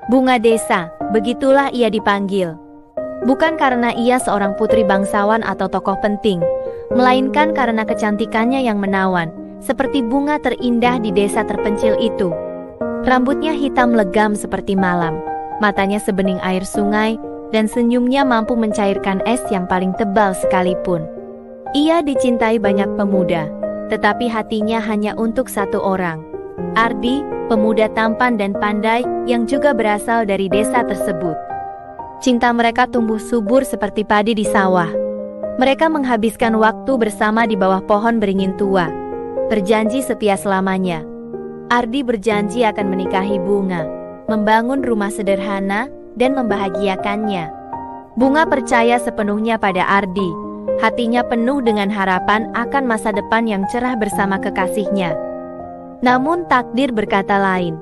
Bunga Desa, begitulah ia dipanggil. Bukan karena ia seorang putri bangsawan atau tokoh penting, melainkan karena kecantikannya yang menawan, seperti bunga terindah di desa terpencil itu. Rambutnya hitam legam seperti malam, matanya sebening air sungai, dan senyumnya mampu mencairkan es yang paling tebal sekalipun. Ia dicintai banyak pemuda, tetapi hatinya hanya untuk satu orang, Ardi, pemuda tampan dan pandai yang juga berasal dari desa tersebut. Cinta mereka tumbuh subur seperti padi di sawah. Mereka menghabiskan waktu bersama di bawah pohon beringin tua, berjanji setia selamanya. Ardi berjanji akan menikahi Bunga, membangun rumah sederhana, dan membahagiakannya. Bunga percaya sepenuhnya pada Ardi, hatinya penuh dengan harapan akan masa depan yang cerah bersama kekasihnya. Namun takdir berkata lain.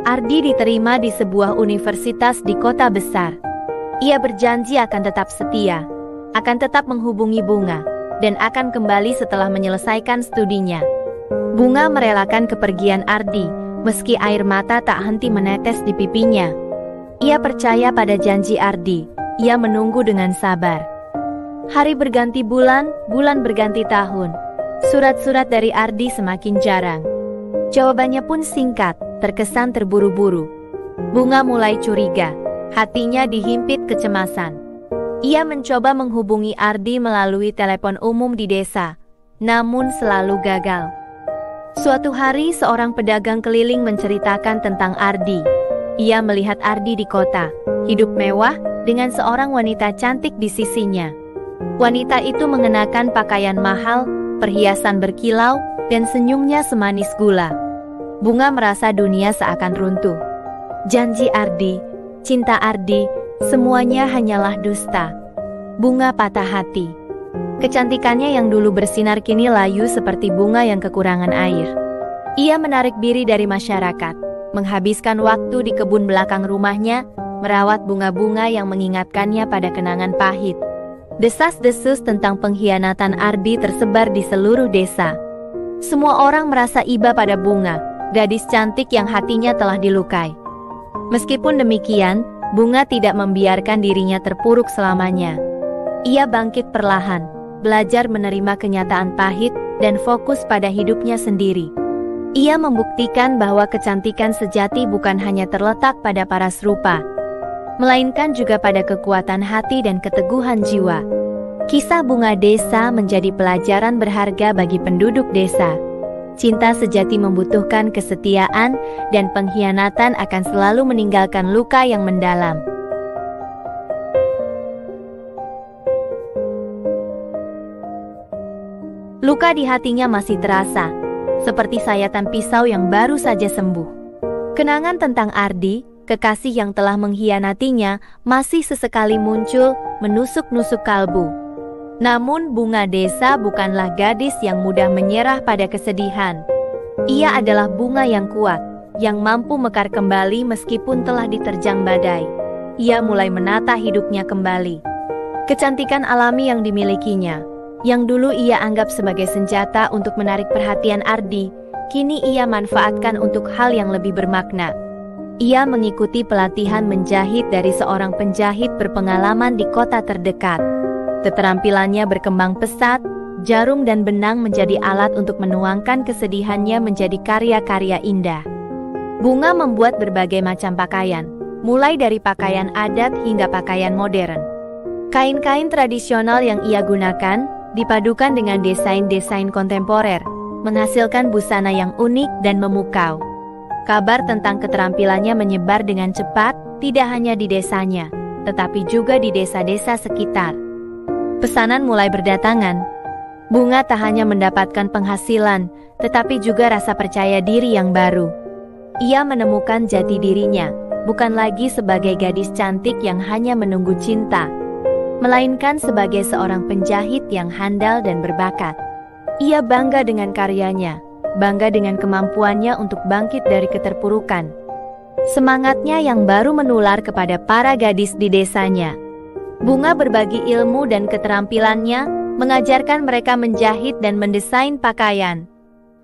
Ardi diterima di sebuah universitas di kota besar. Ia berjanji akan tetap setia, akan tetap menghubungi Bunga, dan akan kembali setelah menyelesaikan studinya. Bunga merelakan kepergian Ardi, meski air mata tak henti menetes di pipinya. Ia percaya pada janji Ardi, ia menunggu dengan sabar. Hari berganti bulan, bulan berganti tahun. Surat-surat dari Ardi semakin jarang. Jawabannya pun singkat, terkesan terburu-buru. Bunga mulai curiga, hatinya dihimpit kecemasan. Ia mencoba menghubungi Ardi melalui telepon umum di desa, namun selalu gagal. Suatu hari seorang pedagang keliling menceritakan tentang Ardi. Ia melihat Ardi di kota, hidup mewah, dengan seorang wanita cantik di sisinya. Wanita itu mengenakan pakaian mahal, perhiasan berkilau, dan senyumnya semanis gula. Bunga merasa dunia seakan runtuh. Janji Ardi, cinta Ardi, semuanya hanyalah dusta. Bunga patah hati. Kecantikannya yang dulu bersinar kini layu seperti bunga yang kekurangan air. Ia menarik diri dari masyarakat, menghabiskan waktu di kebun belakang rumahnya, merawat bunga-bunga yang mengingatkannya pada kenangan pahit. Desas-desus tentang pengkhianatan Ardi tersebar di seluruh desa. Semua orang merasa iba pada Bunga, gadis cantik yang hatinya telah dilukai. Meskipun demikian, Bunga tidak membiarkan dirinya terpuruk selamanya. Ia bangkit perlahan, belajar menerima kenyataan pahit, dan fokus pada hidupnya sendiri. Ia membuktikan bahwa kecantikan sejati bukan hanya terletak pada paras rupa, melainkan juga pada kekuatan hati dan keteguhan jiwa. Kisah Bunga Desa menjadi pelajaran berharga bagi penduduk desa. Cinta sejati membutuhkan kesetiaan, dan pengkhianatan akan selalu meninggalkan luka yang mendalam. Luka di hatinya masih terasa, seperti sayatan pisau yang baru saja sembuh. Kenangan tentang Ardi, kekasih yang telah mengkhianatinya, masih sesekali muncul, menusuk-nusuk kalbu. Namun Bunga Desa bukanlah gadis yang mudah menyerah pada kesedihan. Ia adalah bunga yang kuat, yang mampu mekar kembali meskipun telah diterjang badai. Ia mulai menata hidupnya kembali. Kecantikan alami yang dimilikinya, yang dulu ia anggap sebagai senjata untuk menarik perhatian Ardi, kini ia manfaatkan untuk hal yang lebih bermakna. Ia mengikuti pelatihan menjahit dari seorang penjahit berpengalaman di kota terdekat. Keterampilannya berkembang pesat, jarum dan benang menjadi alat untuk menuangkan kesedihannya menjadi karya-karya indah. Bunga membuat berbagai macam pakaian, mulai dari pakaian adat hingga pakaian modern. Kain-kain tradisional yang ia gunakan, dipadukan dengan desain-desain kontemporer, menghasilkan busana yang unik dan memukau. Kabar tentang keterampilannya menyebar dengan cepat, tidak hanya di desanya, tetapi juga di desa-desa sekitar. Pesanan mulai berdatangan. Bunga tak hanya mendapatkan penghasilan, tetapi juga rasa percaya diri yang baru. Ia menemukan jati dirinya, bukan lagi sebagai gadis cantik yang hanya menunggu cinta, melainkan sebagai seorang penjahit yang handal dan berbakat. Ia bangga dengan karyanya, bangga dengan kemampuannya untuk bangkit dari keterpurukan. Semangatnya yang baru menular kepada para gadis di desanya. Bunga berbagi ilmu dan keterampilannya, mengajarkan mereka menjahit dan mendesain pakaian.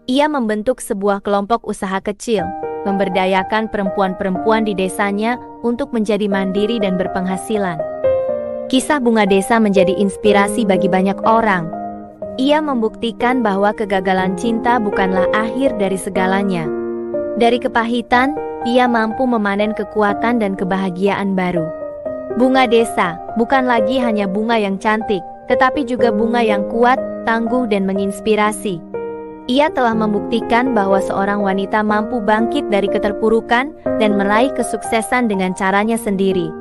Ia membentuk sebuah kelompok usaha kecil, memberdayakan perempuan-perempuan di desanya untuk menjadi mandiri dan berpenghasilan. Kisah Bunga Desa menjadi inspirasi bagi banyak orang. Ia membuktikan bahwa kegagalan cinta bukanlah akhir dari segalanya. Dari kepahitan, ia mampu memanen kekuatan dan kebahagiaan baru. Bunga Desa bukan lagi hanya bunga yang cantik, tetapi juga bunga yang kuat, tangguh dan menginspirasi. Ia telah membuktikan bahwa seorang wanita mampu bangkit dari keterpurukan dan meraih kesuksesan dengan caranya sendiri.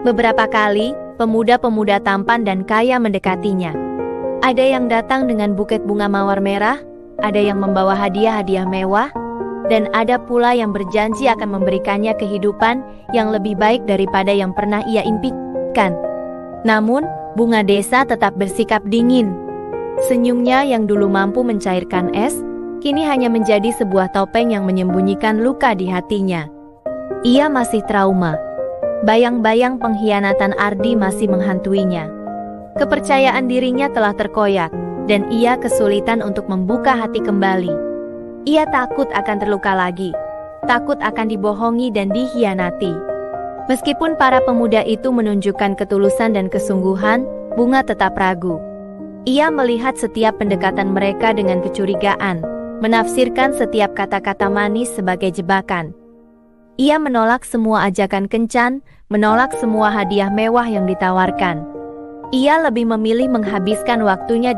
Beberapa kali, pemuda-pemuda tampan dan kaya mendekatinya. Ada yang datang dengan buket bunga mawar merah, ada yang membawa hadiah-hadiah mewah, dan ada pula yang berjanji akan memberikannya kehidupan yang lebih baik daripada yang pernah ia impikan. Namun, Bunga Desa tetap bersikap dingin. Senyumnya yang dulu mampu mencairkan es, kini hanya menjadi sebuah topeng yang menyembunyikan luka di hatinya. Ia masih trauma. Bayang-bayang pengkhianatan Ardi masih menghantuinya. Kepercayaan dirinya telah terkoyak, dan ia kesulitan untuk membuka hati kembali. Ia takut akan terluka lagi, takut akan dibohongi dan dikhianati. Meskipun para pemuda itu menunjukkan ketulusan dan kesungguhan, Bunga tetap ragu. Ia melihat setiap pendekatan mereka dengan kecurigaan, menafsirkan setiap kata-kata manis sebagai jebakan. Ia menolak semua ajakan kencan, menolak semua hadiah mewah yang ditawarkan. Ia lebih memilih menghabiskan waktunya